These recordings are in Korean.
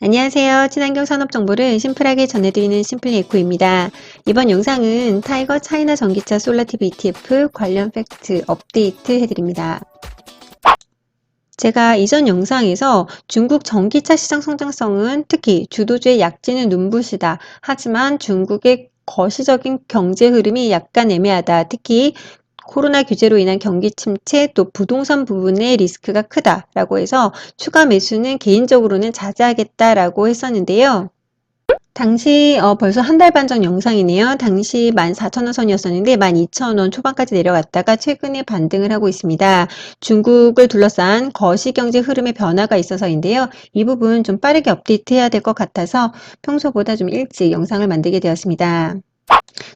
안녕하세요. 친환경 산업 정보를 심플하게 전해드리는 심플리에코입니다. 이번 영상은 타이거 차이나 전기차 솔라티브 ETF 관련 팩트 업데이트 해드립니다. 제가 이전 영상에서 중국 전기차 시장 성장성은 특히 주도주의 약진은 눈부시다. 하지만 중국의 거시적인 경제 흐름이 약간 애매하다. 특히 코로나 규제로 인한 경기 침체 또 부동산 부분의 리스크가 크다라고 해서 추가 매수는 개인적으로는 자제하겠다라고 했었는데요. 당시 벌써 한 달 반 전 영상이네요. 당시 14,000원 선이었었는데 12,000원 초반까지 내려갔다가 최근에 반등을 하고 있습니다. 중국을 둘러싼 거시경제 흐름의 변화가 있어서인데요. 이 부분 좀 빠르게 업데이트해야 될 것 같아서 평소보다 좀 일찍 영상을 만들게 되었습니다.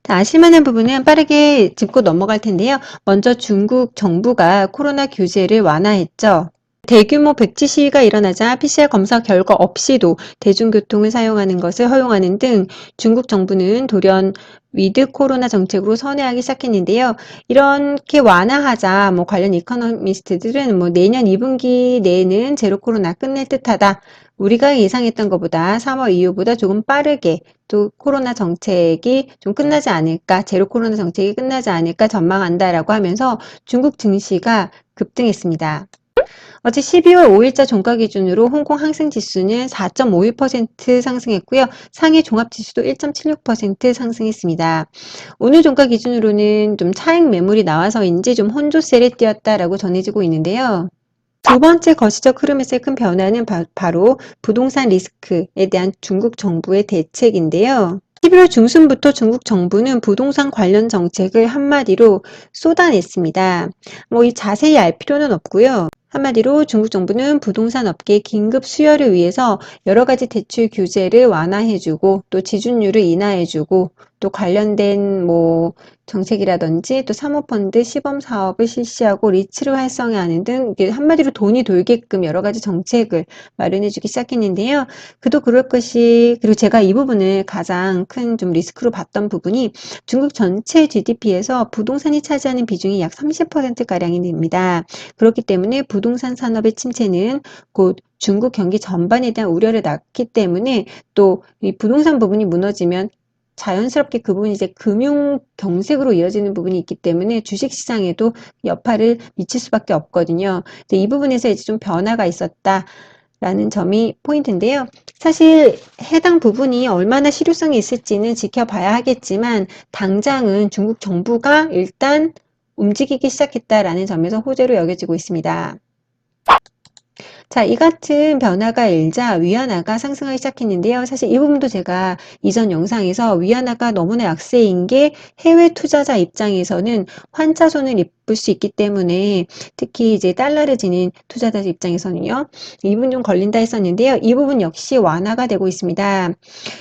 아실만한 부분은 빠르게 짚고 넘어갈 텐데요. 먼저 중국 정부가 코로나 규제를 완화했죠. 대규모 백지 시위가 일어나자 PCR 검사 결과 없이도 대중교통을 사용하는 것을 허용하는 등 중국 정부는 돌연 위드 코로나 정책으로 선회하기 시작했는데요. 이렇게 완화하자 관련 이코노미스트들은 내년 2분기 내에는 제로 코로나 끝낼 듯하다. 우리가 예상했던 것보다 3월 이후보다 조금 빠르게 또 코로나 정책이 좀 끝나지 않을까, 제로 코로나 정책이 끝나지 않을까 전망한다라고 하면서 중국 증시가 급등했습니다. 어제 12월 5일자 종가 기준으로 홍콩 항생지수는 4.51% 상승했고요. 상해 종합지수도 1.76% 상승했습니다. 오늘 종가 기준으로는 좀 차익 매물이 나와서인지 좀 혼조세를 띄었다라고 전해지고 있는데요. 두 번째 거시적 흐름에서의 큰 변화는 바로 부동산 리스크에 대한 중국 정부의 대책인데요. 11월 중순부터 중국 정부는 부동산 관련 정책을 한마디로 쏟아냈습니다. 이 자세히 알 필요는 없고요. 한마디로 중국 정부는 부동산 업계의 긴급 수혈을 위해서 여러 가지 대출 규제를 완화해주고 또 지준율을 인하해주고 또 관련된 정책이라든지 또 사모펀드 시범 사업을 실시하고 리츠를 활성화하는 등 한마디로 돈이 돌게끔 여러 가지 정책을 마련해주기 시작했는데요. 그도 그럴 것이 그리고 제가 이 부분을 가장 큰 좀 리스크로 봤던 부분이 중국 전체 GDP에서 부동산이 차지하는 비중이 약 30%가량이 됩니다. 그렇기 때문에 부동산 산업의 침체는 곧 중국 경기 전반에 대한 우려를 낳기 때문에 또 이 부동산 부분이 무너지면 자연스럽게 그 부분이 이제 금융 경색으로 이어지는 부분이 있기 때문에 주식 시장에도 여파를 미칠 수밖에 없거든요. 근데 이 부분에서 이제 좀 변화가 있었다라는 점이 포인트인데요. 사실 해당 부분이 얼마나 실효성이 있을지는 지켜봐야 하겠지만 당장은 중국 정부가 일단 움직이기 시작했다라는 점에서 호재로 여겨지고 있습니다. 자, 이 같은 변화가 일자 위안화가 상승하기 시작했는데요. 사실 이 부분도 제가 이전 영상에서 위안화가 너무나 약세인 게 해외 투자자 입장에서는 환차손을 입을 수 있기 때문에 특히 이제 달러를 지닌 투자자 입장에서는요. 이 부분 좀 걸린다 했었는데요. 이 부분 역시 완화가 되고 있습니다.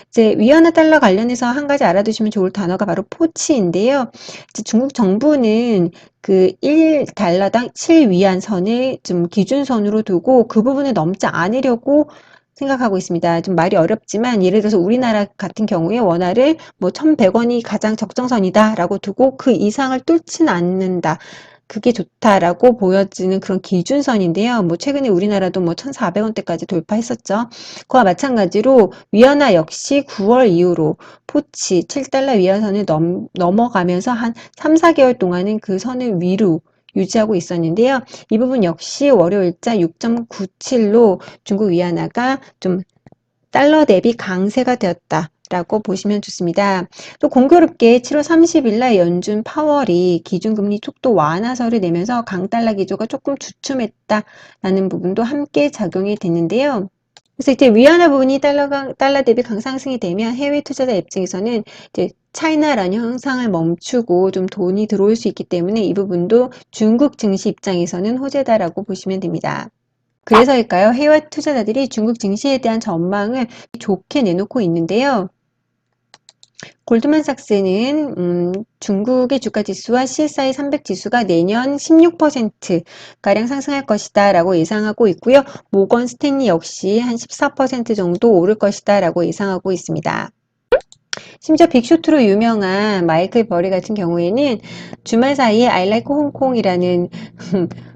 이제 위안화 달러 관련해서 한 가지 알아두시면 좋을 단어가 바로 포치인데요. 이제 중국 정부는 그 1달러당 7위안 선을 좀 기준선으로 두고 그 부분을 넘지 않으려고 생각하고 있습니다. 좀 말이 어렵지만 예를 들어서 우리나라 같은 경우에 원화를 1,100원이 가장 적정선이다라고 두고 그 이상을 뚫지는 않는다. 그게 좋다라고 보여지는 그런 기준선인데요. 최근에 우리나라도 1,400원대까지 돌파했었죠. 그와 마찬가지로 위안화 역시 9월 이후로 포치 7달러 위안선을 넘어가면서 한 3, 4개월 동안은 그 선을 위로 유지하고 있었는데요. 이 부분 역시 월요일자 6.97로 중국 위안화가 좀 달러 대비 강세가 되었다. 라고 보시면 좋습니다. 또 공교롭게 7월 30일 날 연준 파월이 기준금리 속도 완화서를 내면서 강달러 기조가 조금 주춤했다라는 부분도 함께 작용이 됐는데요. 그래서 이제 위안화 부분이 달러 대비 강상승이 되면 해외 투자자 입장에서는 이제 차이나라는 현상을 멈추고 좀 돈이 들어올 수 있기 때문에 이 부분도 중국 증시 입장에서는 호재다라고 보시면 됩니다. 그래서일까요? 해외 투자자들이 중국 증시에 대한 전망을 좋게 내놓고 있는데요. 골드만삭스는 중국의 주가지수와 CSI 300 지수가 내년 16%가량 상승할 것이다 라고 예상하고 있고요. 모건 스탠리 역시 한 14% 정도 오를 것이다 라고 예상하고 있습니다. 심지어 빅쇼트로 유명한 마이클 버리 같은 경우에는 주말 사이에 I like 홍콩이라는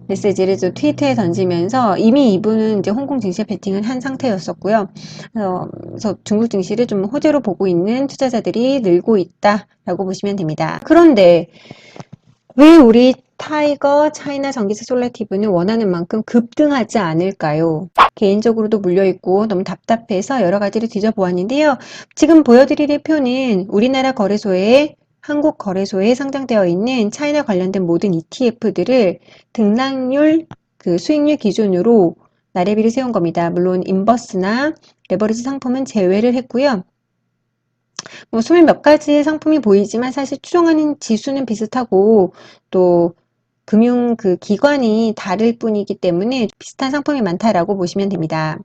메시지를 또 트위터에 던지면서 이미 이분은 이제 홍콩 증시에 베팅을 한 상태였었고요. 그래서 중국 증시를 좀 호재로 보고 있는 투자자들이 늘고 있다라고 보시면 됩니다. 그런데 왜 우리 타이거 차이나 전기차 솔라티브는 원하는 만큼 급등하지 않을까요? 개인적으로도 물려있고 너무 답답해서 여러 가지를 뒤져보았는데요. 지금 보여드릴 표는 우리나라 거래소에 한국 거래소에 상장되어 있는 차이나 관련된 모든 ETF들을 등락률, 그 수익률 기준으로 나래비를 세운 겁니다. 물론 인버스나 레버리지 상품은 제외를 했고요. 뭐 스물 몇 가지의 상품이 보이지만 사실 추정하는 지수는 비슷하고 또 금융 그 기관이 다를 뿐이기 때문에 비슷한 상품이 많다라고 보시면 됩니다.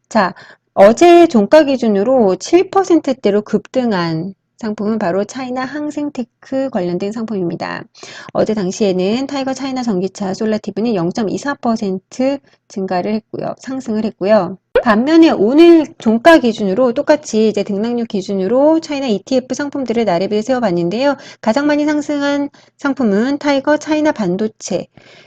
자, 어제 종가 기준으로 7%대로 급등한 상품은 바로 차이나 항생테크 관련된 상품입니다. 어제 당시에는 타이거 차이나 전기차 솔라티브는 0.24% 증가를 했고요. 상승을 했고요. 반면에 오늘 종가 기준으로 똑같이 이제 등락률 기준으로 차이나 ETF 상품들을 나래비를 세워봤는데요. 가장 많이 상승한 상품은 타이거 차이나 반도체,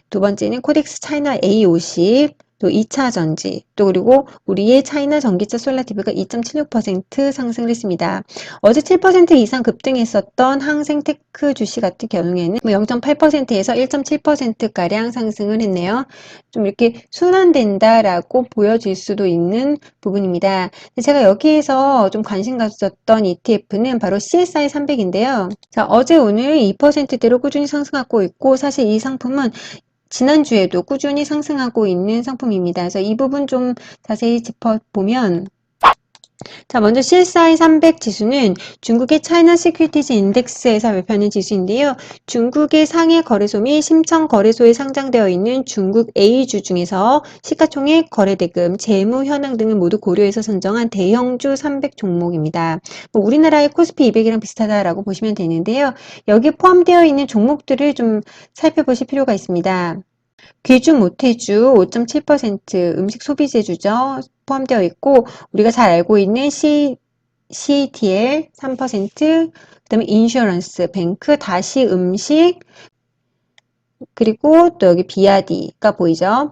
두 번째는 코덱스 차이나 A50, 또 2차 전지, 또 그리고 우리의 차이나 전기차 솔라티브가 2.76% 상승을 했습니다. 어제 7% 이상 급등했었던 항생테크 주식 같은 경우에는 0.8%에서 1.7%가량 상승을 했네요. 좀 이렇게 순환된다라고 보여질 수도 있는 부분입니다. 제가 여기에서 좀 관심 가졌던 ETF는 바로 CSI 300인데요. 자, 어제 오늘 2%대로 꾸준히 상승하고 있고 사실 이 상품은 지난주에도 꾸준히 상승하고 있는 상품입니다. 그래서 이 부분 좀 자세히 짚어보면 자, 먼저 CSI 300 지수는 중국의 차이나 시큐리티즈 인덱스에서 발표하는 지수인데요. 중국의 상해 거래소 및 심청 거래소에 상장되어 있는 중국 A주 중에서 시가총액, 거래대금, 재무 현황 등을 모두 고려해서 선정한 대형주 300 종목입니다. 뭐 우리나라의 코스피 200이랑 비슷하다라고 보시면 되는데요. 여기에 포함되어 있는 종목들을 좀 살펴보실 필요가 있습니다. 귀주, 모태주 5.7%, 음식 소비재주죠. 포함되어 있고 우리가 잘 알고 있는 CATL 3%, 그 다음에 인슈런스, 뱅크, 다시 음식, 그리고 또 여기 비아디가 보이죠.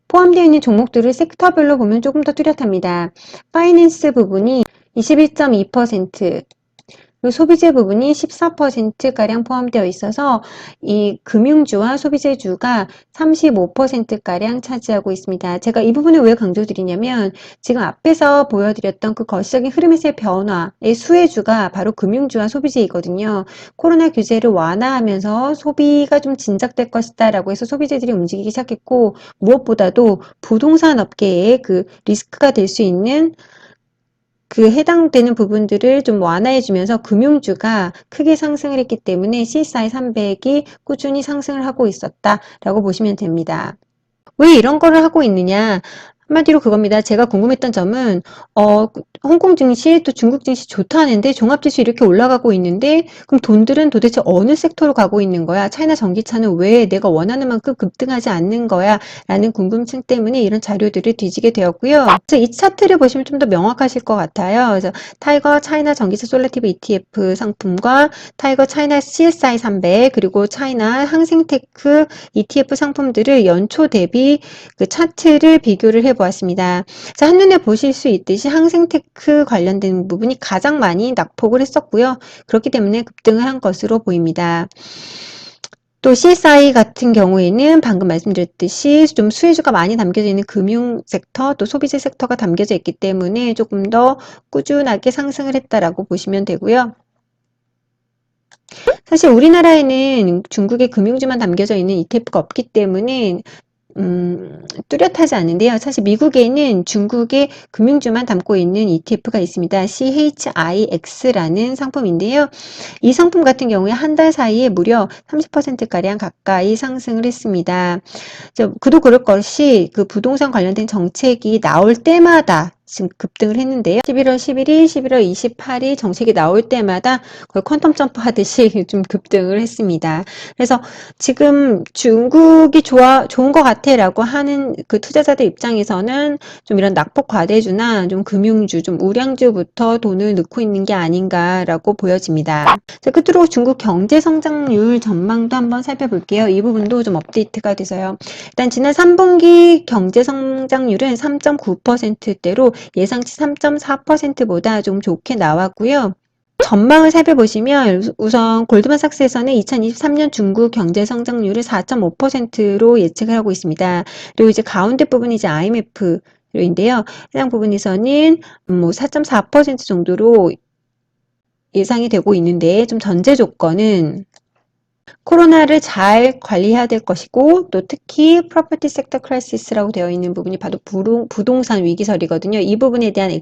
포함되어 있는 종목들을 섹터별로 보면 조금 더 뚜렷합니다. 파이낸스 부분이 21.2%, 그리고 소비재 부분이 14%가량 포함되어 있어서 이 금융주와 소비재주가 35%가량 차지하고 있습니다. 제가 이 부분을 왜 강조드리냐면 지금 앞에서 보여드렸던 그 거시적인 흐름에서의 변화의 수혜주가 바로 금융주와 소비재이거든요. 코로나 규제를 완화하면서 소비가 좀 진작될 것이다 라고 해서 소비재들이 움직이기 시작했고 무엇보다도 부동산 업계에 그 리스크가 될 수 있는 그 해당되는 부분들을 좀 완화해주면서 금융주가 크게 상승을 했기 때문에 CSI 300이 꾸준히 상승을 하고 있었다라고 보시면 됩니다. 왜 이런 거를 하고 있느냐? 한마디로 그겁니다. 제가 궁금했던 점은 홍콩 증시 또 중국 증시 좋다는데 종합지수 이렇게 올라가고 있는데 그럼 돈들은 도대체 어느 섹터로 가고 있는 거야? 차이나 전기차는 왜 내가 원하는 만큼 급등하지 않는 거야? 라는 궁금증 때문에 이런 자료들을 뒤지게 되었고요. 그래서 이 차트를 보시면 좀 더 명확하실 것 같아요. 그래서 타이거 차이나 전기차 솔라티브 ETF 상품과 타이거 차이나 CSI 300 그리고 차이나 항생테크 ETF 상품들을 연초 대비 그 차트를 비교를 해보았습니다. 자, 한눈에 보실 수 있듯이 항생테크 관련된 부분이 가장 많이 낙폭을 했었고요. 그렇기 때문에 급등을 한 것으로 보입니다. 또 CSI 같은 경우에는 방금 말씀드렸듯이 좀 수혜주가 많이 담겨져 있는 금융 섹터 또 소비재 섹터가 담겨져 있기 때문에 조금 더 꾸준하게 상승을 했다라고 보시면 되고요. 사실 우리나라에는 중국의 금융주만 담겨져 있는 ETF가 없기 때문에 뚜렷하지 않은데요. 사실 미국에는 중국의 금융주만 담고 있는 ETF가 있습니다. CHIX라는 상품인데요. 이 상품 같은 경우에 한 달 사이에 무려 30%가량 가까이 상승을 했습니다. 그도 그럴 것이 그 부동산 관련된 정책이 나올 때마다 지금 급등을 했는데요. 11월 11일, 11월 28일 정책이 나올 때마다 거의 퀀텀 점프 하듯이 좀 급등을 했습니다. 그래서 지금 중국이 좋은 것 같아 라고 하는 그 투자자들 입장에서는 좀 이런 낙폭 과대주나 좀 금융주, 좀 우량주부터 돈을 넣고 있는 게 아닌가라고 보여집니다. 자, 끝으로 중국 경제 성장률 전망도 한번 살펴볼게요. 이 부분도 좀 업데이트가 돼서요. 일단 지난 3분기 경제 성장률은 3.9%대로 예상치 3.4%보다 좀 좋게 나왔고요. 전망을 살펴보시면 우선 골드만삭스에서는 2023년 중국 경제 성장률을 4.5%로 예측을 하고 있습니다. 그리고 이제 가운데 부분이 이제 IMF인데요. 해당 부분에서는 뭐 4.4% 정도로 예상이 되고 있는데 좀 전제 조건은 코로나를 잘 관리해야 될 것이고 또 특히 프로퍼티 섹터 크라이시스라고 되어 있는 부분이 바로 부동산 위기설이거든요. 이 부분에 대한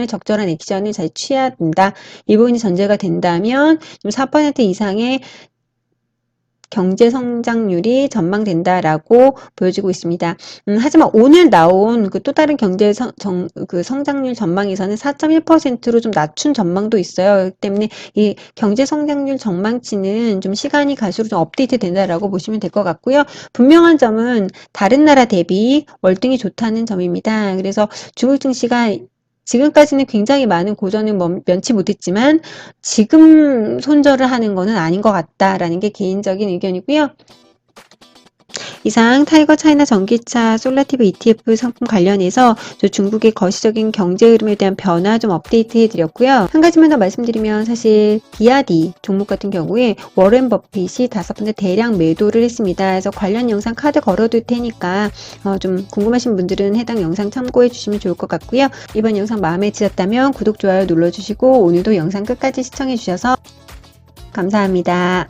적절한 액션을 잘 취해야 된다. 이 부분이 전제가 된다면 좀 4% 이상의 경제 성장률이 전망된다라고 보여지고 있습니다. 하지만 오늘 나온 그 또 다른 그 성장률 전망에서는 4.1%로 좀 낮춘 전망도 있어요. 그렇기 때문에 이 경제 성장률 전망치는 좀 시간이 갈수록 좀 업데이트 된다라고 보시면 될 것 같고요. 분명한 점은 다른 나라 대비 월등히 좋다는 점입니다. 그래서 중국 증시가 지금까지는 굉장히 많은 고전을 면치 못했지만 지금 손절을 하는 거는 아닌 것 같다라는 게 개인적인 의견이고요. 이상 타이거 차이나 전기차 솔라티브 ETF 상품 관련해서 중국의 거시적인 경제 흐름에 대한 변화 좀 업데이트 해드렸고요. 한 가지만 더 말씀드리면 사실 비아디 종목 같은 경우에 워렌 버핏이 5번째 대량 매도를 했습니다. 그래서 관련 영상 카드 걸어둘 테니까 좀 궁금하신 분들은 해당 영상 참고해 주시면 좋을 것 같고요. 이번 영상 마음에 드셨다면 구독, 좋아요 눌러주시고 오늘도 영상 끝까지 시청해 주셔서 감사합니다.